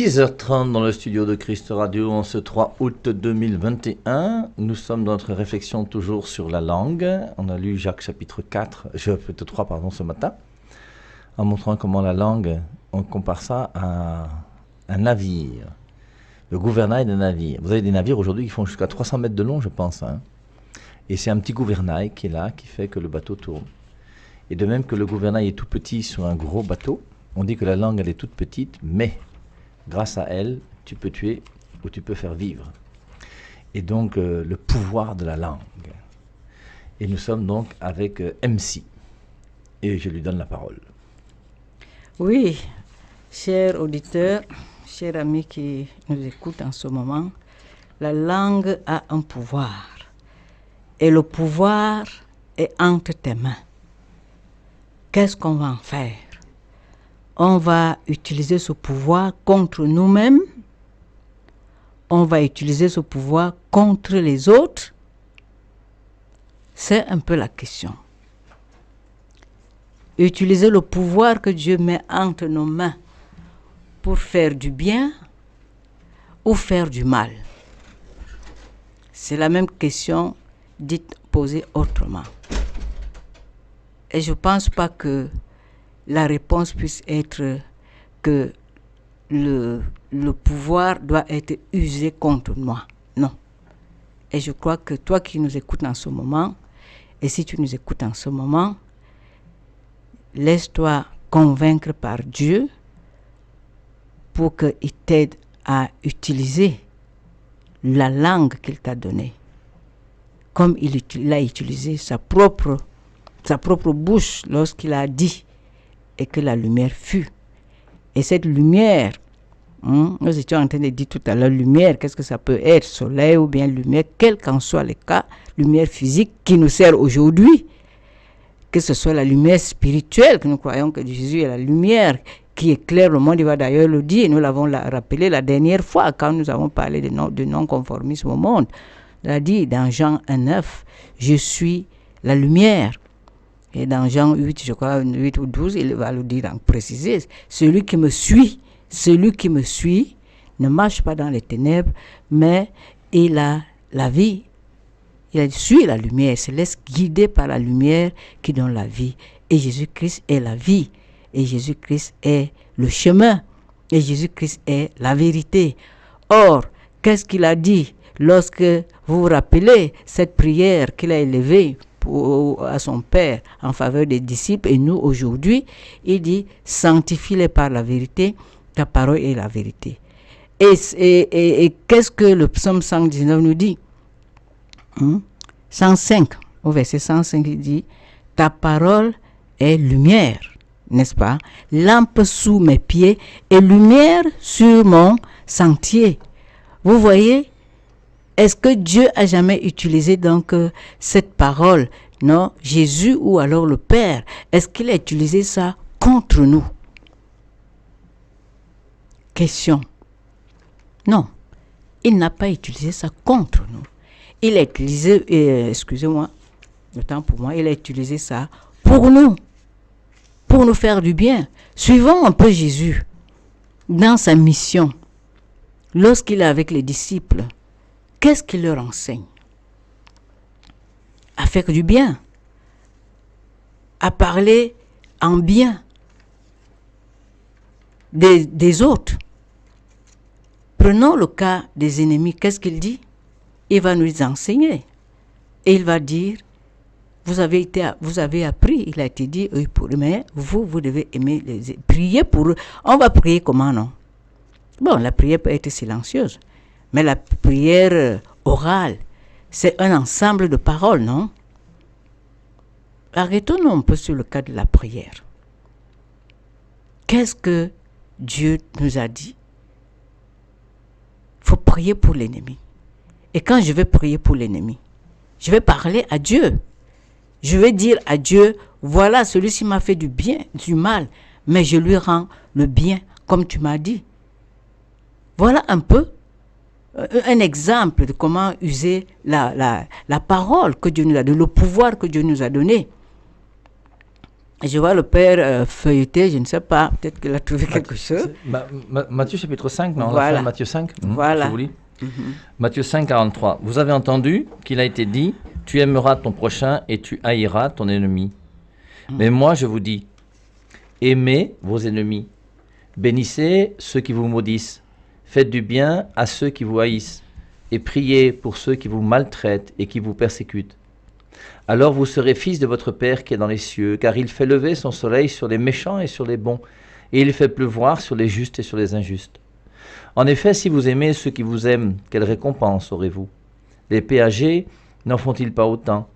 10h30 dans le studio de Christ Radio en ce 3 août 2021. Nous sommes dans notre réflexion toujours sur la langue. On a lu Jacques chapitre 3 ce matin, en montrant comment la langue, on compare ça à un navire, le gouvernail d'un navire. Vous avez des navires aujourd'hui qui font jusqu'à 300 mètres de long, je pense. Et c'est un petit gouvernail qui est là, qui fait que le bateau tourne. Et de même que le gouvernail est tout petit sur un gros bateau, on dit que la langue, elle est toute petite, mais grâce à elle, tu peux tuer ou tu peux faire vivre. Et donc, le pouvoir de la langue. Et nous sommes donc avec MC. Et je lui donne la parole. Oui, chers auditeurs, chers amis qui nous écoutent en ce moment, la langue a un pouvoir. Et le pouvoir est entre tes mains. Qu'est-ce qu'on va en faire? On va utiliser ce pouvoir contre nous-mêmes. On va utiliser ce pouvoir contre les autres. C'est un peu la question. Utiliser le pouvoir que Dieu met entre nos mains pour faire du bien ou faire du mal. C'est la même question dite posée autrement. Et je ne pense pas que la réponse puisse être que le pouvoir doit être usé contre moi. Non. Et je crois que toi qui nous écoutes en ce moment, et si tu nous écoutes en ce moment, laisse-toi convaincre par Dieu pour qu'il t'aide à utiliser la langue qu'il t'a donnée. Comme il a utilisé sa propre bouche lorsqu'il a dit et que la lumière fut. Et cette lumière, nous étions en train de dire tout à l'heure, lumière, qu'est-ce que ça peut être? Soleil ou bien lumière, quel qu'en soit le cas, lumière physique qui nous sert aujourd'hui, que ce soit la lumière spirituelle, que nous croyons que Jésus est la lumière qui éclaire le monde, il va d'ailleurs le dire, nous l'avons rappelé la dernière fois quand nous avons parlé de non-conformisme au monde. Il a dit dans Jean 1,9, je suis la lumière. Et dans Jean 8, je crois, 8 ou 12, il va le dire en préciser. Celui qui me suit ne marche pas dans les ténèbres, mais il a la vie. Il suit la lumière, il se laisse guider par la lumière qui donne la vie. Et Jésus-Christ est la vie. Et Jésus-Christ est le chemin. Et Jésus-Christ est la vérité. Or, qu'est-ce qu'il a dit lorsque vous vous rappelez cette prière qu'il a élevée à son Père en faveur des disciples et nous aujourd'hui, il dit sanctifie-les par la vérité, ta parole est la vérité. Et qu'est-ce que le psaume 119 nous dit? 105, au verset 105, il dit ta parole est lumière, n'est-ce pas? Lampe sous mes pieds et lumière sur mon sentier. Vous voyez? Est-ce que Dieu a jamais utilisé donc cette parole, non, Jésus ou alors le Père, est-ce qu'il a utilisé ça contre nous? Question. Non, il n'a pas utilisé ça contre nous. Il a utilisé, excusez-moi, le temps pour moi, il a utilisé ça pour nous faire du bien. Suivons un peu Jésus dans sa mission, lorsqu'il est avec les disciples. Qu'est-ce qu'il leur enseigne? À faire du bien, à parler en bien des autres. Prenons le cas des ennemis. Qu'est-ce qu'il dit? Il va nous enseigner. Et il va dire, vous avez appris, il a été dit, mais vous devez prier pour eux. On va prier comment, non? Bon, la prière peut être silencieuse. Mais la prière orale, c'est un ensemble de paroles, non? Arrêtons-nous un peu sur le cas de la prière. Qu'est-ce que Dieu nous a dit? Il faut prier pour l'ennemi. Et quand je vais prier pour l'ennemi, je vais parler à Dieu. Je vais dire à Dieu, voilà, celui-ci m'a fait du bien, du mal, mais je lui rends le bien, comme tu m'as dit. Voilà un peu un exemple de comment user la parole que Dieu nous a donnée, le pouvoir que Dieu nous a donné. Je vois le père feuilleter, je ne sais pas, peut-être qu'il a trouvé quelque chose. Matthieu chapitre 5, non, Voilà. la fin de Matthieu 5. Voilà. Je vous lis. Matthieu 5, 43. Vous avez entendu qu'il a été dit, tu aimeras ton prochain et tu haïras ton ennemi. Mais moi je vous dis, aimez vos ennemis, bénissez ceux qui vous maudissent, faites du bien à ceux qui vous haïssent, et priez pour ceux qui vous maltraitent et qui vous persécutent. Alors vous serez fils de votre Père qui est dans les cieux, car il fait lever son soleil sur les méchants et sur les bons, et il fait pleuvoir sur les justes et sur les injustes. En effet, si vous aimez ceux qui vous aiment, quelle récompense aurez-vous? Les péagers n'en font-ils pas autant?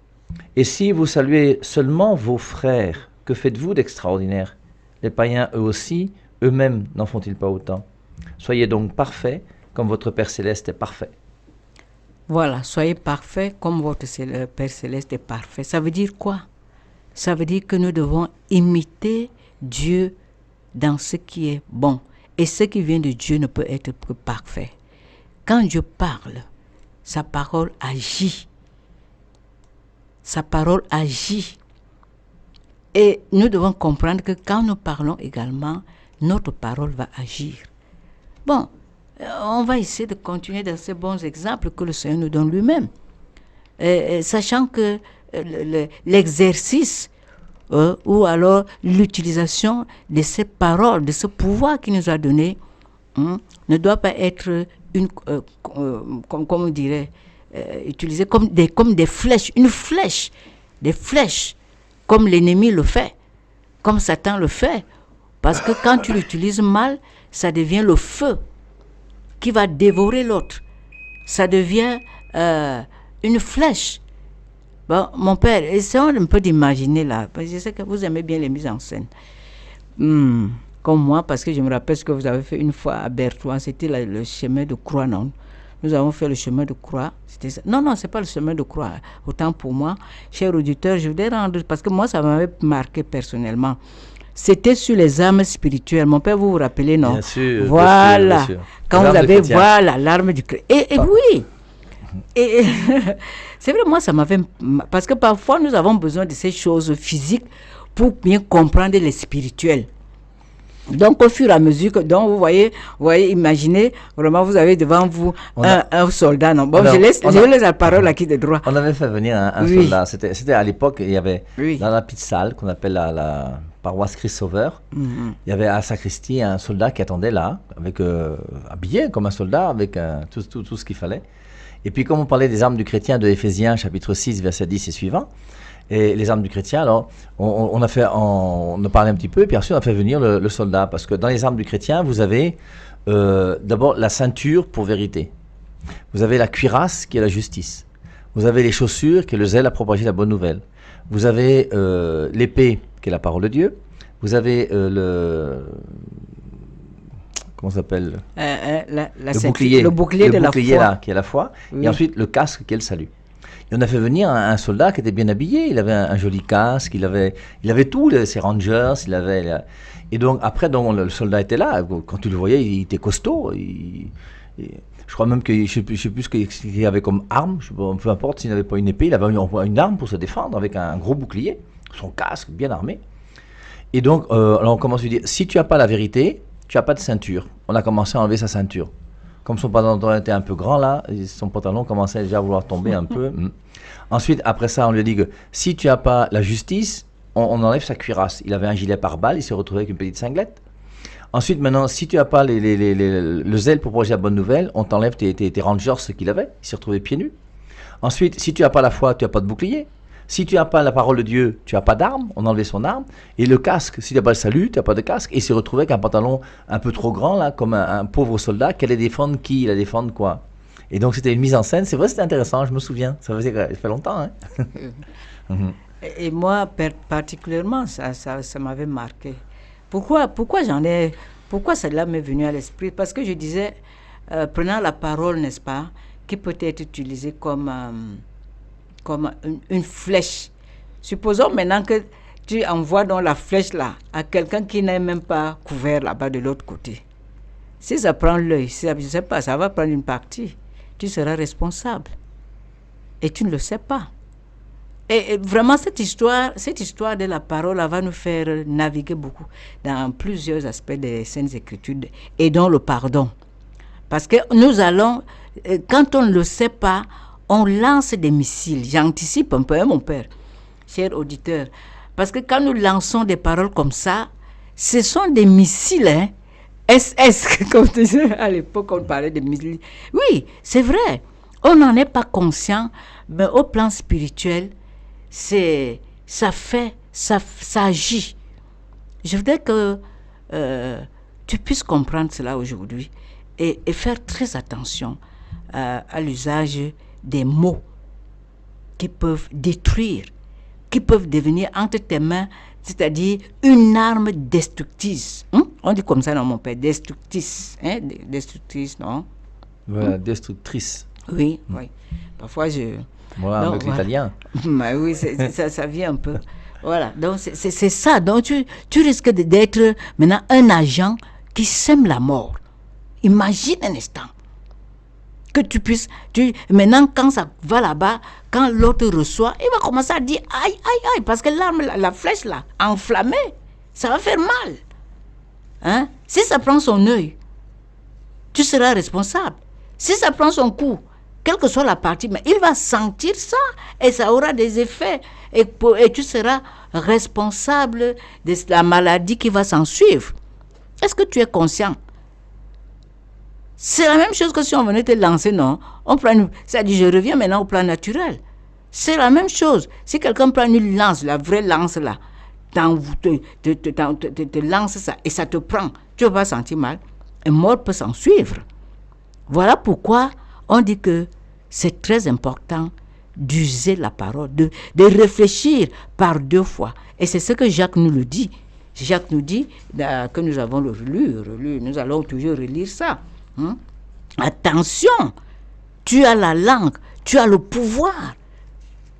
Et si vous saluez seulement vos frères, que faites-vous d'extraordinaire? Les païens eux aussi, eux-mêmes n'en font-ils pas autant? Soyez donc parfaits, comme votre Père Céleste est parfait. Voilà, soyez parfaits comme votre Père Céleste est parfait. Ça veut dire quoi? Ça veut dire que nous devons imiter Dieu dans ce qui est bon. Et ce qui vient de Dieu ne peut être que parfait. Quand Dieu parle, sa parole agit. Sa parole agit. Et nous devons comprendre que quand nous parlons également, notre parole va agir. Bon, on va essayer de continuer dans ces bons exemples que le Seigneur nous donne lui-même. Sachant que l'exercice ou alors l'utilisation de ces paroles, de ce pouvoir qu'il nous a donné, ne doit pas être comme on dirait, utilisé comme des flèches, des flèches, comme l'ennemi le fait, comme Satan le fait. Parce que quand tu l'utilises mal, ça devient le feu qui va dévorer l'autre. Ça devient une flèche. Bon, mon père, essayons un peu d'imaginer là, parce que je sais que vous aimez bien les mises en scène. Comme moi, parce que je me rappelle ce que vous avez fait une fois à Berthoin, c'était le chemin de croix, non? Nous avons fait le chemin de croix. Non, c'est pas le chemin de croix. Autant pour moi, cher auditeur, je voudrais rendre, parce que moi, ça m'avait marqué personnellement. C'était sur les armes spirituelles. Mon père, vous vous rappelez, non? Bien sûr. Voilà. Bien sûr. Quand vous avez, voilà, l'arme du chrétien. Et oui. Et c'est vrai, moi, ça m'avait... Parce que parfois, nous avons besoin de ces choses physiques pour bien comprendre les spirituels. Donc, au fur et à mesure que... Donc, vous voyez, imaginez, vraiment, vous avez devant vous un soldat. Non? Bon, je laisse la parole à qui de droit. On avait fait venir un soldat. C'était à l'époque, il y avait dans la petite salle qu'on appelle la paroisse Christ-Sauveur, il y avait à la sacristie un soldat qui attendait là, avec habillé comme un soldat, avec tout ce qu'il fallait. Et puis, comme on parlait des armes du chrétien de Éphésiens, chapitre 6, verset 10 et suivant, et les armes du chrétien, alors, on a parlé un petit peu, et puis ensuite on a fait venir le soldat, parce que dans les armes du chrétien, vous avez d'abord la ceinture pour vérité. Vous avez la cuirasse qui est la justice. Vous avez les chaussures qui est le zèle à propager la bonne nouvelle. Vous avez l'épée qui est la parole de Dieu. Vous avez comment ça s'appelle le bouclier de la foi. Là, qui est la foi. Oui. Et ensuite le casque qui est le salut. Et on a fait venir un soldat qui était bien habillé. Il avait un joli casque. Il avait tout, ses rangers. Et donc après, le soldat était là. Quand tu le voyais, il était costaud. Je crois même que je ne sais plus ce qu'il avait comme arme. Peu importe s'il n'avait pas une épée, il avait une arme pour se défendre avec un gros bouclier, son casque bien armé. Et donc, alors on commence à lui dire, si tu n'as pas la vérité, tu n'as pas de ceinture. On a commencé à enlever sa ceinture. Comme son pantalon était un peu grand là, son pantalon commençait déjà à vouloir tomber un peu. Ensuite, après ça, on lui a dit que si tu n'as pas la justice, on enlève sa cuirasse. Il avait un gilet pare-balles, il s'est retrouvé avec une petite cinglette. Ensuite, maintenant, si tu n'as pas le zèle pour propager la bonne nouvelle, on t'enlève tes rangers, ce qu'il avait. Il s'est retrouvé pieds nus. Ensuite, si tu n'as pas la foi, tu n'as pas de bouclier. Si tu n'as pas la parole de Dieu, tu n'as pas d'arme. On a enlevé son arme. Et le casque, si tu n'as pas le salut, tu n'as pas de casque. Et il s'est retrouvé avec un pantalon un peu trop grand, là, comme un pauvre soldat. Qui allait défendre qui? Il allait défendre quoi? Et donc, c'était une mise en scène. C'est vrai, c'était intéressant, je me souviens. Ça fait longtemps. Hein. Et moi, particulièrement, ça m'avait marqué. Pourquoi cela m'est venu à l'esprit? Parce que je disais, prenant la parole, n'est-ce pas, qui peut être utilisée comme une flèche. Supposons maintenant que tu envoies donc la flèche là à quelqu'un qui n'est même pas couvert là-bas de l'autre côté. Si ça prend l'œil, je ne sais pas, ça va prendre une partie, tu seras responsable. Et tu ne le sais pas. Et vraiment, cette histoire de la parole va nous faire naviguer beaucoup dans plusieurs aspects des Saintes Écritures et dans le pardon. Parce que nous allons, quand on ne le sait pas, on lance des missiles. J'anticipe un peu, hein, mon père, cher auditeur. Parce que quand nous lançons des paroles comme ça, ce sont des missiles, hein, SS, comme tu disais, à l'époque, on parlait de missiles. Oui, c'est vrai. On n'en est pas conscient, mais au plan spirituel, ça agit. Je voudrais que tu puisses comprendre cela aujourd'hui et faire très attention à l'usage des mots qui peuvent détruire, qui peuvent devenir entre tes mains, c'est-à-dire une arme destructrice. On dit comme ça, non, mon père, destructrice. Hein? Destructrice, non? Voilà, destructrice. Oui, oui. Parfois, Voilà, donc, avec l'italien. Bah oui, ça vient un peu. Voilà, donc c'est ça. Donc tu risques d'être maintenant un agent qui sème la mort. Imagine un instant que tu puisses... maintenant, quand ça va là-bas, quand l'autre reçoit, il va commencer à dire aïe, aïe, aïe, parce que l'arme, la flèche là, enflammée, ça va faire mal. Hein? Si ça prend son œil, tu seras responsable. Si ça prend son cou, quelle que soit la partie, mais il va sentir ça et ça aura des effets. Et tu seras responsable de la maladie qui va s'en suivre. Est-ce que tu es conscient? C'est la même chose que si on venait te lancer, non? Ça dit, je reviens maintenant au plan naturel. C'est la même chose. Si quelqu'un prend une lance, la vraie lance là, te lance ça et ça te prend, tu ne vas pas sentir mal. Et mort peut s'en suivre. Voilà pourquoi on dit que c'est très important d'user la parole, de réfléchir par 2 fois. Et c'est ce que Jacques nous le dit. Jacques nous dit que nous avons relu, nous allons toujours relire ça. Attention, tu as la langue, tu as le pouvoir.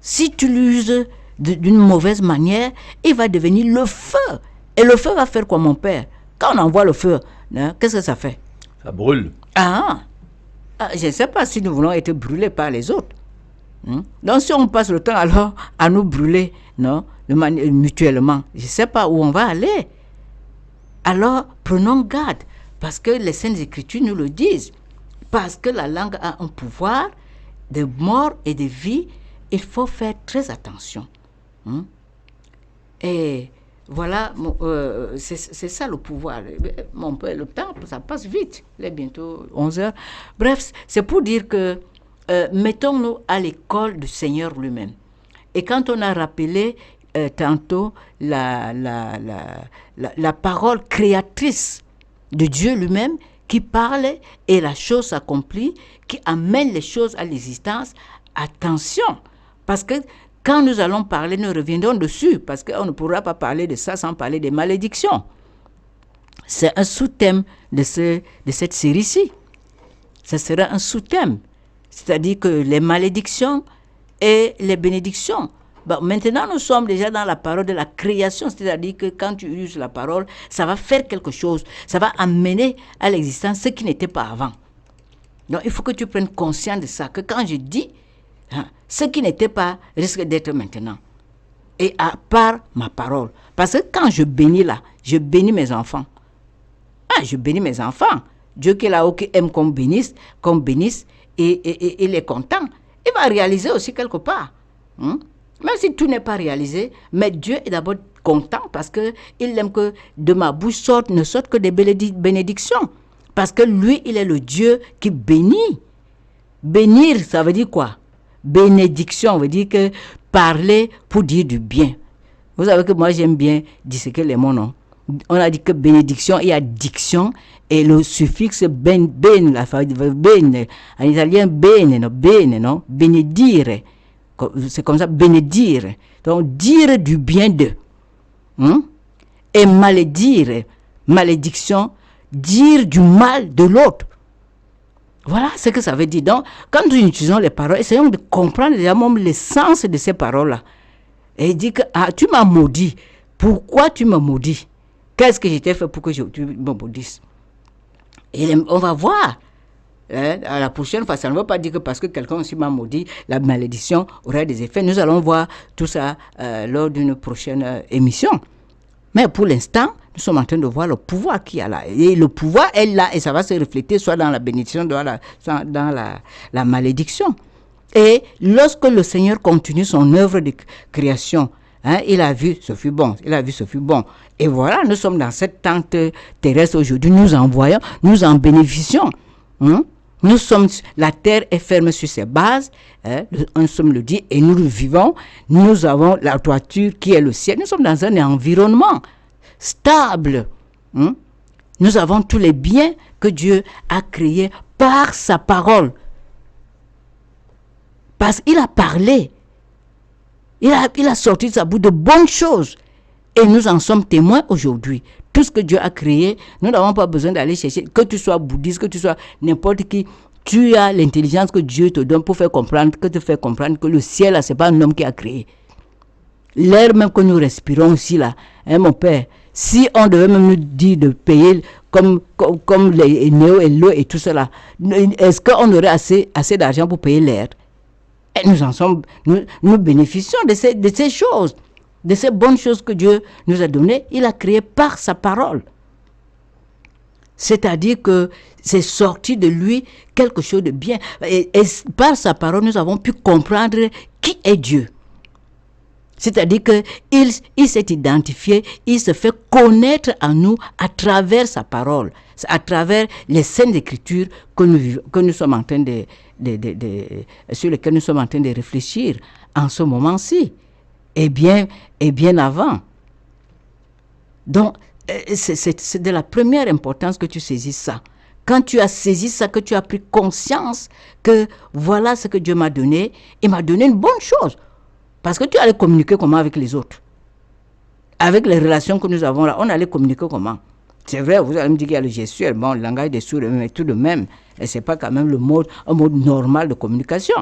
Si tu l'uses d'une mauvaise manière, il va devenir le feu. Et le feu va faire quoi, mon père? Quand on envoie le feu, hein, qu'est-ce que ça fait? Ça brûle. Je ne sais pas si nous voulons être brûlés par les autres. Donc si on passe le temps alors à nous brûler, non, mutuellement, je ne sais pas où on va aller. Alors prenons garde, parce que les Saintes Écritures nous le disent. Parce que la langue a un pouvoir de mort et de vie, il faut faire très attention. Et voilà, c'est ça le pouvoir. Mon père, le temps, ça passe vite. Il est bientôt 11h. Bref, c'est pour dire que mettons-nous à l'école du Seigneur lui-même. Et quand on a rappelé tantôt la parole créatrice de Dieu lui-même, qui parle et la chose s'accomplit, qui amène les choses à l'existence, attention, parce que quand nous allons parler, nous reviendrons dessus, parce qu'on ne pourra pas parler de ça sans parler des malédictions. C'est un sous-thème de cette série-ci. Ce sera un sous-thème, c'est-à-dire que les malédictions et les bénédictions. Bon, maintenant, nous sommes déjà dans la parole de la création, c'est-à-dire que quand tu uses la parole, ça va faire quelque chose, ça va amener à l'existence ce qui n'était pas avant. Donc, il faut que tu prennes conscience de ça, que quand je dis, ce qui n'était pas risque d'être maintenant. Et à part ma parole. Parce que quand je bénis là, je bénis mes enfants. Je bénis mes enfants. Dieu qui est là-haut, qui aime qu'on bénisse, et il est content. Il va réaliser aussi quelque part. Même si tout n'est pas réalisé, mais Dieu est d'abord content parce qu'il aime que de ma bouche ne sortent que des bénédictions. Parce que lui, il est le Dieu qui bénit. Bénir, ça veut dire quoi? Bénédiction veut dire que parler pour dire du bien. Vous savez que moi, j'aime bien disséquer les mots, non? On a dit que bénédiction, il y a diction, et le suffixe ben, en italien bene, non? Bénédire. C'est comme ça, bénédire. Donc, dire du bien d'eux. Et malédire, malédiction, dire du mal de l'autre. Voilà ce que ça veut dire. Donc, quand nous utilisons les paroles, essayons de comprendre déjà même le sens de ces paroles-là. Et il dit que, tu m'as maudit. Pourquoi tu m'as maudit? Qu'est-ce que j'ai fait pour que tu me maudisses? Et on va voir. à la prochaine fois, ça ne veut pas dire que parce que quelqu'un aussi m'a maudit, la malédiction aurait des effets. Nous allons voir tout ça lors d'une prochaine émission. Mais pour l'instant, nous sommes en train de voir le pouvoir qu'il y a là. Et le pouvoir est là et ça va se refléter soit dans la bénédiction, soit dans la malédiction. Et lorsque le Seigneur continue son œuvre de création, il a vu, ce fut bon, il a vu, ce fut bon. Et voilà, nous sommes dans cette tente terrestre aujourd'hui, nous en voyons, nous en bénéficions. La terre est ferme sur ses bases, nous sommes le dit, et nous le vivons. Nous avons la toiture qui est le ciel. Nous sommes dans un environnement stable. Nous avons tous les biens que Dieu a créés par sa parole. Parce qu'il a parlé. Il a sorti de sa bouche de bonnes choses. Et nous en sommes témoins aujourd'hui. Tout ce que Dieu a créé, nous n'avons pas besoin d'aller chercher, que tu sois bouddhiste, que tu sois n'importe qui, tu as l'intelligence que Dieu te donne pour faire comprendre, que le ciel, là, ce n'est pas un homme qui a créé. L'air même que nous respirons aussi là, mon Père, si on devait même nous dire de payer comme les néo et l'eau et tout cela, est-ce qu'on aurait assez d'argent pour payer l'air? Et nous bénéficions de ces choses, de ces bonnes choses que Dieu nous a données. Il a créé par sa parole. C'est-à-dire que c'est sorti de lui quelque chose de bien. Et par sa parole, nous avons pu comprendre qui est Dieu. C'est-à-dire qu'il s'est identifié, il se fait connaître à nous à travers sa parole, à travers les saintes écritures que nous sommes en train sur lesquelles nous sommes en train de réfléchir en ce moment-ci et bien avant. Donc, c'est de la première importance que tu saisis ça. Quand tu as saisi ça, que tu as pris conscience que voilà ce que Dieu m'a donné, il m'a donné une bonne chose. Parce que tu allais communiquer comment avec les autres? Avec les relations que nous avons là, on allait communiquer comment? C'est vrai, vous allez me dire qu'il y a le gestuel, bon, le langage des sourds, mais tout de même. Et ce n'est pas quand même un mode normal de communication.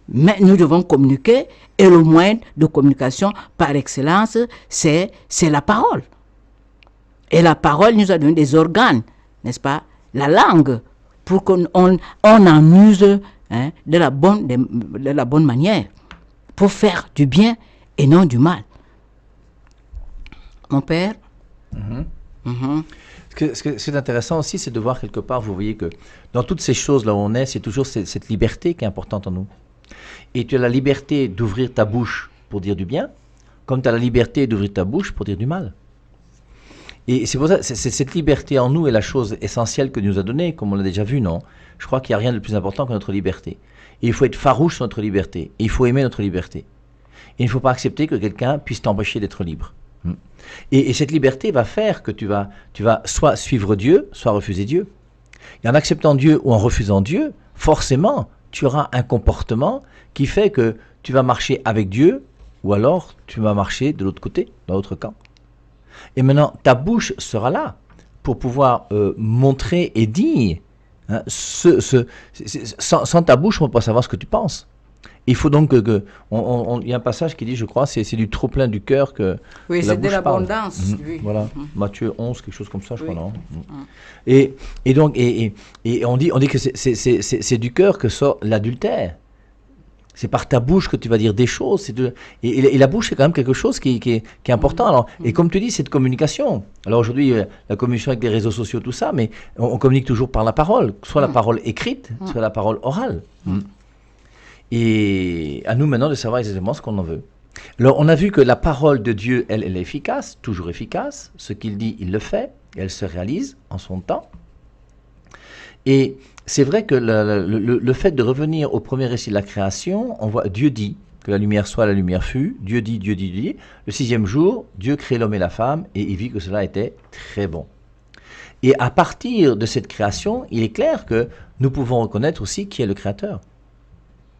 Mais nous devons communiquer, et le moyen de communication par excellence, c'est la parole. Et la parole nous a donné des organes, n'est-ce pas? La langue, pour qu'on en use de la bonne manière, pour faire du bien et non du mal. Mon père? Ce qui est intéressant aussi, c'est de voir quelque part, vous voyez que dans toutes ces choses là où on est, c'est toujours cette liberté qui est importante en nous. Et tu as la liberté d'ouvrir ta bouche pour dire du bien, comme tu as la liberté d'ouvrir ta bouche pour dire du mal. Et c'est pour ça, cette liberté en nous est la chose essentielle que Dieu nous a donnée, comme on l'a déjà vu, non? Je crois qu'il n'y a rien de plus important que notre liberté. Et il faut être farouche sur notre liberté. Et il faut aimer notre liberté. Et il ne faut pas accepter que quelqu'un puisse t'empêcher d'être libre. Et cette liberté va faire que tu vas soit suivre Dieu, soit refuser Dieu. Et en acceptant Dieu ou en refusant Dieu, forcément, tu auras un comportement qui fait que tu vas marcher avec Dieu ou alors tu vas marcher de l'autre côté, dans l'autre camp. Et maintenant, ta bouche sera là pour pouvoir montrer et dire. Sans ta bouche, on ne peut pas savoir ce que tu penses. Il faut donc il y a un passage qui dit, je crois, c'est du trop plein du cœur que oui, que c'est de l'abondance. Oui. Voilà, Matthieu 11, quelque chose comme ça, je crois, non? Et donc, on dit que c'est du cœur que sort l'adultère. C'est par ta bouche que tu vas dire des choses. Et la bouche, c'est quand même quelque chose qui est important. Alors, et comme tu dis, c'est de communication. Alors aujourd'hui, la communication avec les réseaux sociaux, tout ça, mais on communique toujours par la parole, soit la parole écrite, soit la parole orale. Et à nous maintenant de savoir exactement ce qu'on en veut. Alors, on a vu que la parole de Dieu, elle est efficace, toujours efficace. Ce qu'il dit, il le fait, et elle se réalise en son temps. Et c'est vrai que le fait de revenir au premier récit de la création, on voit Dieu dit que la lumière soit, la lumière fut. Dieu dit, Dieu dit, Dieu dit. Le 6e jour, Dieu crée l'homme et la femme, et il vit que cela était très bon. Et à partir de cette création, il est clair que nous pouvons reconnaître aussi qui est le Créateur.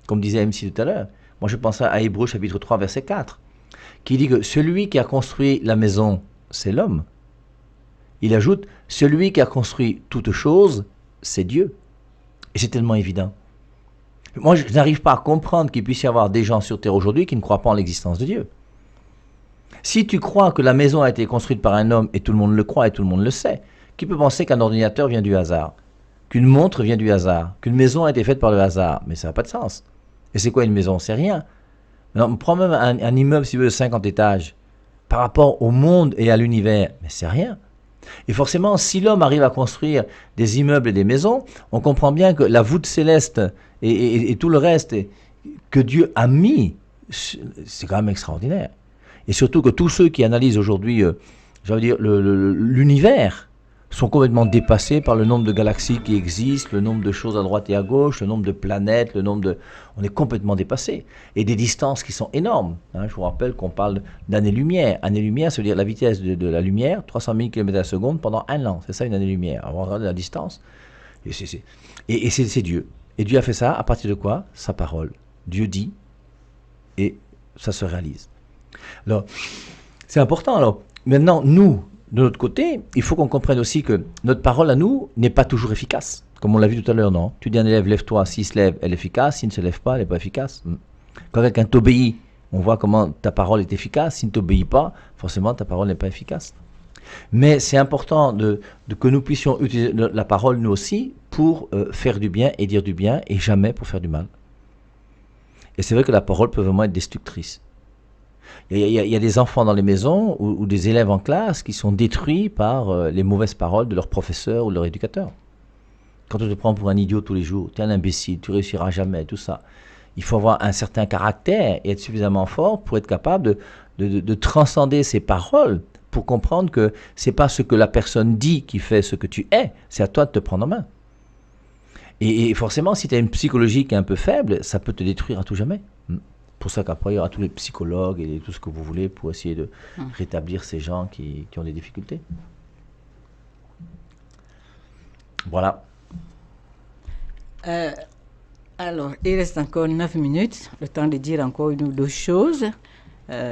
Comme disait MC tout à l'heure, moi je pense à Hébreux chapitre 3 verset 4, qui dit que celui qui a construit la maison, c'est l'homme. Il ajoute, celui qui a construit toute chose, c'est Dieu. Et c'est tellement évident. Moi je n'arrive pas à comprendre qu'il puisse y avoir des gens sur terre aujourd'hui qui ne croient pas en l'existence de Dieu. Si tu crois que la maison a été construite par un homme et tout le monde le croit et tout le monde le sait, qui peut penser qu'un ordinateur vient du hasard? qu'une montre vient du hasard, qu'une maison a été faite par le hasard. Mais ça n'a pas de sens. Et c'est quoi une maison? C'est rien. Alors, on prend même un immeuble, si tu veux, de 50 étages, par rapport au monde et à l'univers. Mais c'est rien. Et forcément, si l'homme arrive à construire des immeubles et des maisons, on comprend bien que la voûte céleste et tout le reste que Dieu a mis, c'est quand même extraordinaire. Et surtout que tous ceux qui analysent aujourd'hui, l'univers, sont complètement dépassés par le nombre de galaxies qui existent, le nombre de choses à droite et à gauche, le nombre de planètes, on est complètement dépassés. Et des distances qui sont énormes. Hein. Je vous rappelle qu'on parle d'année-lumière. Année-lumière, ça veut dire la vitesse de la lumière, 300 000 km à la seconde pendant un an. C'est ça une année-lumière. On regarde la distance. Et c'est Dieu. Et Dieu a fait ça à partir de quoi? Sa parole. Dieu dit, et ça se réalise. Alors, c'est important. Alors, maintenant, nous, de notre côté, il faut qu'on comprenne aussi que notre parole à nous n'est pas toujours efficace. Comme on l'a vu tout à l'heure, non? Tu dis à un élève, lève-toi, s'il se lève, elle est efficace, s'il ne se lève pas, elle n'est pas efficace. Quand quelqu'un t'obéit, on voit comment ta parole est efficace. S'il ne t'obéit pas, forcément, ta parole n'est pas efficace. Mais c'est important que nous puissions utiliser la parole, nous aussi, pour faire du bien et dire du bien, et jamais pour faire du mal. Et c'est vrai que la parole peut vraiment être destructrice. Il y a des enfants dans les maisons ou des élèves en classe qui sont détruits par les mauvaises paroles de leur professeur ou de leur éducateur. Quand on te prend pour un idiot tous les jours, tu es un imbécile, tu réussiras jamais, tout ça. Il faut avoir un certain caractère et être suffisamment fort pour être capable de transcender ces paroles, pour comprendre que ce n'est pas ce que la personne dit qui fait ce que tu es, c'est à toi de te prendre en main. Et forcément, si tu as une psychologie qui est un peu faible, ça peut te détruire à tout jamais. Pour ça qu'après, il y aura tous les psychologues et tout ce que vous voulez pour essayer de rétablir ces gens qui ont des difficultés. Voilà. Alors, il reste encore 9 minutes, le temps de dire encore une ou deux choses,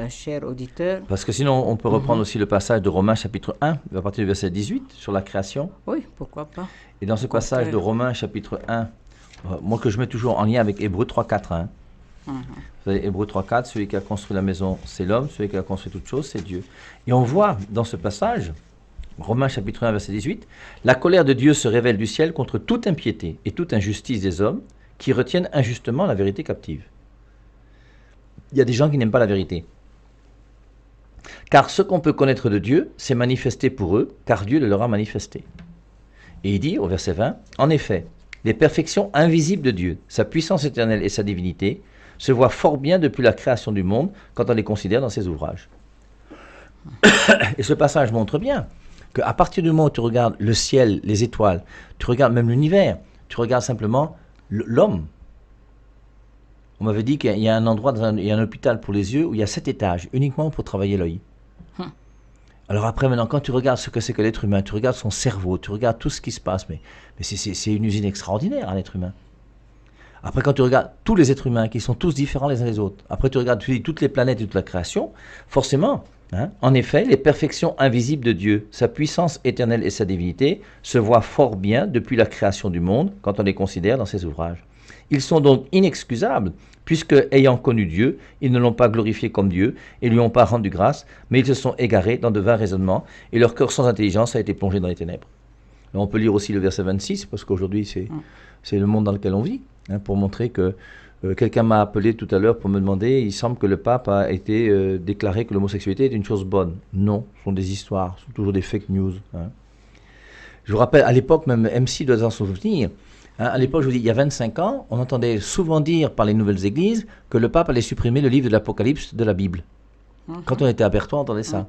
chers auditeurs. Parce que sinon, on peut reprendre aussi le passage de Romains chapitre 1, à partir du verset 18, sur la création. Oui, pourquoi pas. Et dans ce passage de Romains chapitre 1, moi que je mets toujours en lien avec Hébreux 3.4, hein. Vous savez, Hébreux 3.4, celui qui a construit la maison, c'est l'homme, celui qui a construit toute chose, c'est Dieu. Et on voit dans ce passage, Romains chapitre 1, verset 18, la colère de Dieu se révèle du ciel contre toute impiété et toute injustice des hommes qui retiennent injustement la vérité captive. Il y a des gens qui n'aiment pas la vérité. Car ce qu'on peut connaître de Dieu, c'est manifesté pour eux, car Dieu le leur a manifesté. Et il dit au verset 20, en effet, les perfections invisibles de Dieu, sa puissance éternelle et sa divinité, se voient fort bien depuis la création du monde quand on les considère dans ses ouvrages. Et ce passage montre bien qu'à partir du moment où tu regardes le ciel, les étoiles, tu regardes même l'univers, tu regardes simplement l'homme. On m'avait dit qu'il y a un endroit, il y a un hôpital pour les yeux où il y a 7 étages, uniquement pour travailler l'œil. Alors après, maintenant, quand tu regardes ce que c'est que l'être humain, tu regardes son cerveau, tu regardes tout ce qui se passe, mais c'est une usine extraordinaire, un être humain. Après, quand tu regardes tous les êtres humains qui sont tous différents les uns des autres, après tu regardes toutes les planètes et toute la création, forcément, en effet, les perfections invisibles de Dieu, sa puissance éternelle et sa divinité, se voient fort bien depuis la création du monde quand on les considère dans ses ouvrages. Ils sont donc inexcusables, puisque, ayant connu Dieu, ils ne l'ont pas glorifié comme Dieu et lui ont pas rendu grâce, mais ils se sont égarés dans de vains raisonnements, et leur cœur sans intelligence a été plongé dans les ténèbres. Là, on peut lire aussi le verset 26, parce qu'aujourd'hui, c'est le monde dans lequel on vit, pour montrer que quelqu'un m'a appelé tout à l'heure pour me demander, il semble que le pape a été déclaré que l'homosexualité est une chose bonne. Non, ce sont des histoires, ce sont toujours des fake news. Je vous rappelle, à l'époque, même MC doit s'en souvenir, à l'époque, je vous dis, il y a 25 ans, on entendait souvent dire par les nouvelles églises que le pape allait supprimer le livre de l'Apocalypse de la Bible. Quand on était à Berthoud, on entendait ça.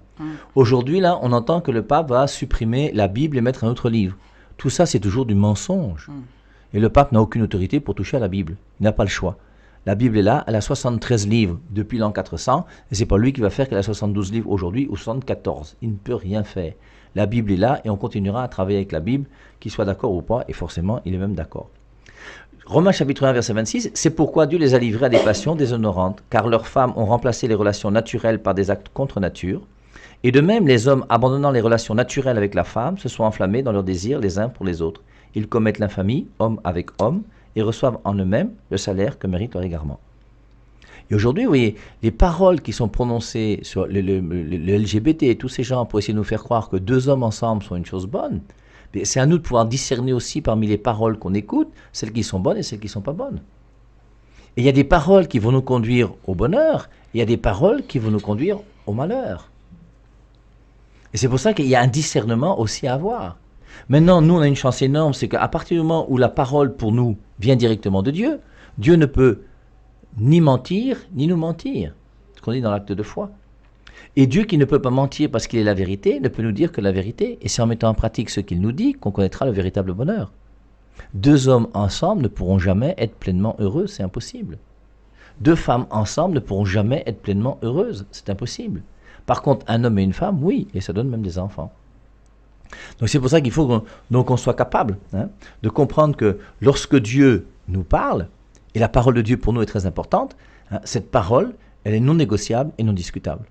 Aujourd'hui, là, on entend que le pape va supprimer la Bible et mettre un autre livre. Tout ça, c'est toujours du mensonge. Et le pape n'a aucune autorité pour toucher à la Bible. Il n'a pas le choix. La Bible est là, elle a 73 livres depuis l'an 400, et c'est pas lui qui va faire qu'elle a 72 livres aujourd'hui ou 74. Il ne peut rien faire. La Bible est là et on continuera à travailler avec la Bible, qu'il soit d'accord ou pas, et forcément, il est même d'accord. Romains chapitre 1, verset 26, c'est pourquoi Dieu les a livrés à des passions déshonorantes, car leurs femmes ont remplacé les relations naturelles par des actes contre nature, et de même les hommes, abandonnant les relations naturelles avec la femme, se sont enflammés dans leurs désirs les uns pour les autres. Ils commettent l'infamie, homme avec homme, et reçoivent en eux-mêmes le salaire que méritent leur égarement. Et aujourd'hui, vous voyez, les paroles qui sont prononcées sur le LGBT et tous ces gens pour essayer de nous faire croire que deux hommes ensemble sont une chose bonne, Mais c'est à nous de pouvoir discerner aussi parmi les paroles qu'on écoute, celles qui sont bonnes et celles qui ne sont pas bonnes. Et il y a des paroles qui vont nous conduire au bonheur, et il y a des paroles qui vont nous conduire au malheur. Et c'est pour ça qu'il y a un discernement aussi à avoir. Maintenant, nous, on a une chance énorme, c'est qu'à partir du moment où la parole pour nous vient directement de Dieu, Dieu ne peut ni mentir, ni nous mentir. Ce qu'on dit dans l'acte de foi. Et Dieu qui ne peut pas mentir parce qu'il est la vérité, ne peut nous dire que la vérité. Et c'est en mettant en pratique ce qu'il nous dit qu'on connaîtra le véritable bonheur. Deux hommes ensemble ne pourront jamais être pleinement heureux, c'est impossible. Deux femmes ensemble ne pourront jamais être pleinement heureuses, c'est impossible. Par contre, un homme et une femme, oui, et ça donne même des enfants. Donc c'est pour ça qu'il faut qu'on soit capable de comprendre que lorsque Dieu nous parle, et la parole de Dieu pour nous est très importante, cette parole, elle est non négociable et non discutable.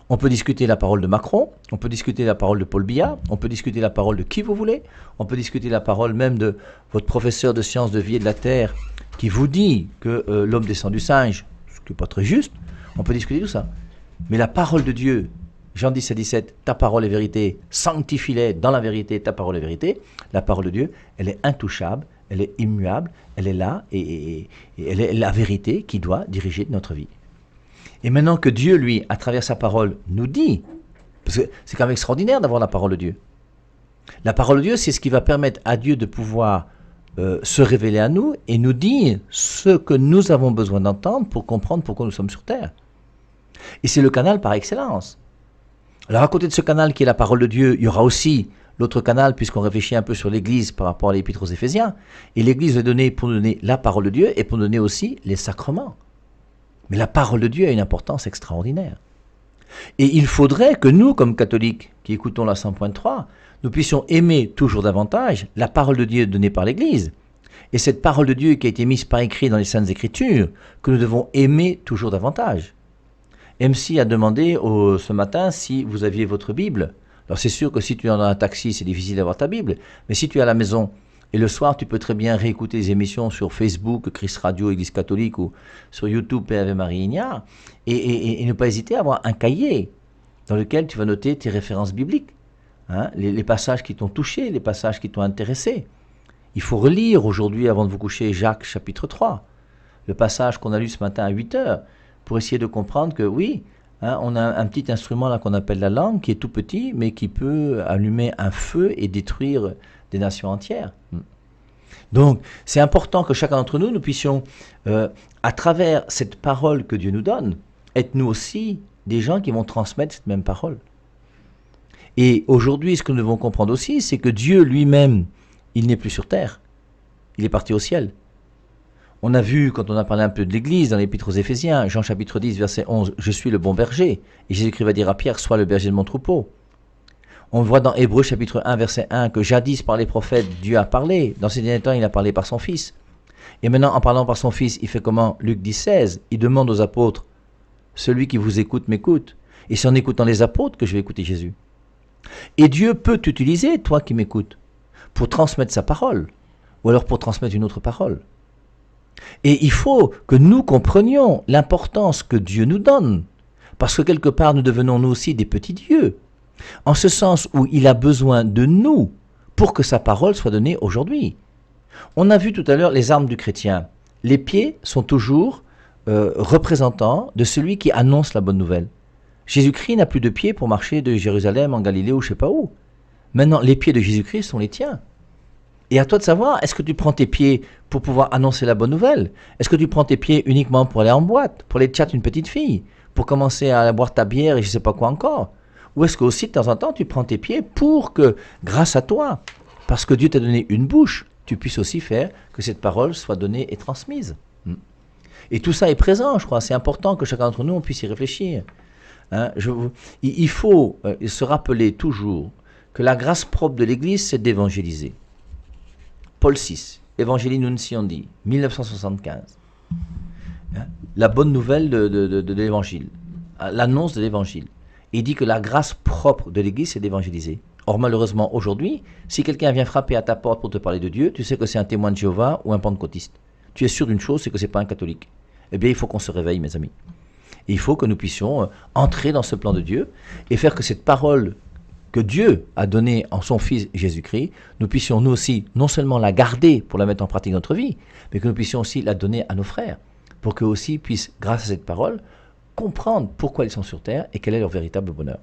On peut discuter la parole de Macron, on peut discuter la parole de Paul Biya, on peut discuter la parole de qui vous voulez, on peut discuter la parole même de votre professeur de sciences de vie et de la terre qui vous dit que l'homme descend du singe, ce qui n'est pas très juste, on peut discuter tout ça. Mais la parole de Dieu, Jean 10 à 17, ta parole est vérité, sanctifie-les dans la vérité, ta parole est vérité. La parole de Dieu, elle est intouchable, elle est immuable, elle est là et elle est la vérité qui doit diriger notre vie. Et maintenant que Dieu, lui, à travers sa parole, nous dit, parce que c'est quand même extraordinaire d'avoir la parole de Dieu. La parole de Dieu, c'est ce qui va permettre à Dieu de pouvoir se révéler à nous et nous dire ce que nous avons besoin d'entendre pour comprendre pourquoi nous sommes sur terre. Et c'est le canal par excellence. Alors à côté de ce canal qui est la parole de Dieu, il y aura aussi l'autre canal, puisqu'on réfléchit un peu sur l'Église par rapport à l'Épître aux Éphésiens. Et l'Église est donnée pour nous donner la parole de Dieu et pour nous donner aussi les sacrements. Mais la parole de Dieu a une importance extraordinaire. Et il faudrait que nous, comme catholiques, qui écoutons la 100.3, nous puissions aimer toujours davantage la parole de Dieu donnée par l'Église. Et cette parole de Dieu qui a été mise par écrit dans les Saintes Écritures, que nous devons aimer toujours davantage. MC a demandé ce matin si vous aviez votre Bible. Alors c'est sûr que si tu es dans un taxi, c'est difficile d'avoir ta Bible. Mais si tu es à la maison et le soir, tu peux très bien réécouter les émissions sur Facebook, Christ Radio, Église catholique ou sur YouTube, PAV Marie Ignard. Et ne pas hésiter à avoir un cahier dans lequel tu vas noter tes références bibliques. Les passages qui t'ont touché, les passages qui t'ont intéressé. Il faut relire aujourd'hui, avant de vous coucher, Jacques chapitre 3. Le passage qu'on a lu ce matin à 8 heures. Pour essayer de comprendre que oui, on a un petit instrument là qu'on appelle la langue, qui est tout petit, mais qui peut allumer un feu et détruire des nations entières. Donc, c'est important que chacun d'entre nous, nous puissions, à travers cette parole que Dieu nous donne, être nous aussi des gens qui vont transmettre cette même parole. Et aujourd'hui, ce que nous devons comprendre aussi, c'est que Dieu lui-même, il n'est plus sur terre. Il est parti au ciel. On a vu, quand on a parlé un peu de l'Église, dans l'Épître aux Éphésiens, Jean chapitre 10, verset 11, « Je suis le bon berger ». Et Jésus-Christ va dire à Pierre, « Sois le berger de mon troupeau ». On voit dans Hébreux chapitre 1, verset 1, que jadis par les prophètes, Dieu a parlé. Dans ces derniers temps, il a parlé par son Fils. Et maintenant, en parlant par son Fils, il fait comment? Luc 10, 16, il demande aux apôtres, « Celui qui vous écoute m'écoute ». Et c'est en écoutant les apôtres que je vais écouter Jésus. Et Dieu peut t'utiliser, toi qui m'écoutes, pour transmettre sa parole, ou alors pour transmettre une autre parole. Et il faut que nous comprenions l'importance que Dieu nous donne, parce que quelque part nous devenons nous aussi des petits dieux, en ce sens où il a besoin de nous pour que sa parole soit donnée aujourd'hui. On a vu tout à l'heure les armes du chrétien. Les pieds sont toujours représentants de celui qui annonce la bonne nouvelle. Jésus-Christ n'a plus de pieds pour marcher de Jérusalem en Galilée ou je ne sais pas où. Maintenant, les pieds de Jésus-Christ sont les tiens. Et à toi de savoir, est-ce que tu prends tes pieds pour pouvoir annoncer la bonne nouvelle? Est-ce que tu prends tes pieds uniquement pour aller en boîte, pour aller tchatcher une petite fille, pour commencer à boire ta bière et je ne sais pas quoi encore? Ou est-ce que aussi de temps en temps, tu prends tes pieds pour que, grâce à toi, parce que Dieu t'a donné une bouche, tu puisses aussi faire que cette parole soit donnée et transmise? Et tout ça est présent, je crois. C'est important que chacun d'entre nous, on puisse y réfléchir. Il faut se rappeler toujours que la grâce propre de l'Église, c'est d'évangéliser. Paul VI, Evangelii Nunciandi, 1975. La bonne nouvelle de l'Évangile, l'annonce de l'Évangile. Il dit que la grâce propre de l'Église, c'est d'évangéliser. Or, malheureusement, aujourd'hui, si quelqu'un vient frapper à ta porte pour te parler de Dieu, tu sais que c'est un témoin de Jéhovah ou un pentecôtiste. Tu es sûr d'une chose, c'est que ce n'est pas un catholique. Eh bien, il faut qu'on se réveille, mes amis. Et il faut que nous puissions entrer dans ce plan de Dieu et faire que cette parole que Dieu a donnée en son Fils Jésus-Christ, nous puissions nous aussi non seulement la garder pour la mettre en pratique dans notre vie, mais que nous puissions aussi la donner à nos frères, pour qu'eux aussi puissent, grâce à cette parole, comprendre pourquoi ils sont sur terre et quel est leur véritable bonheur.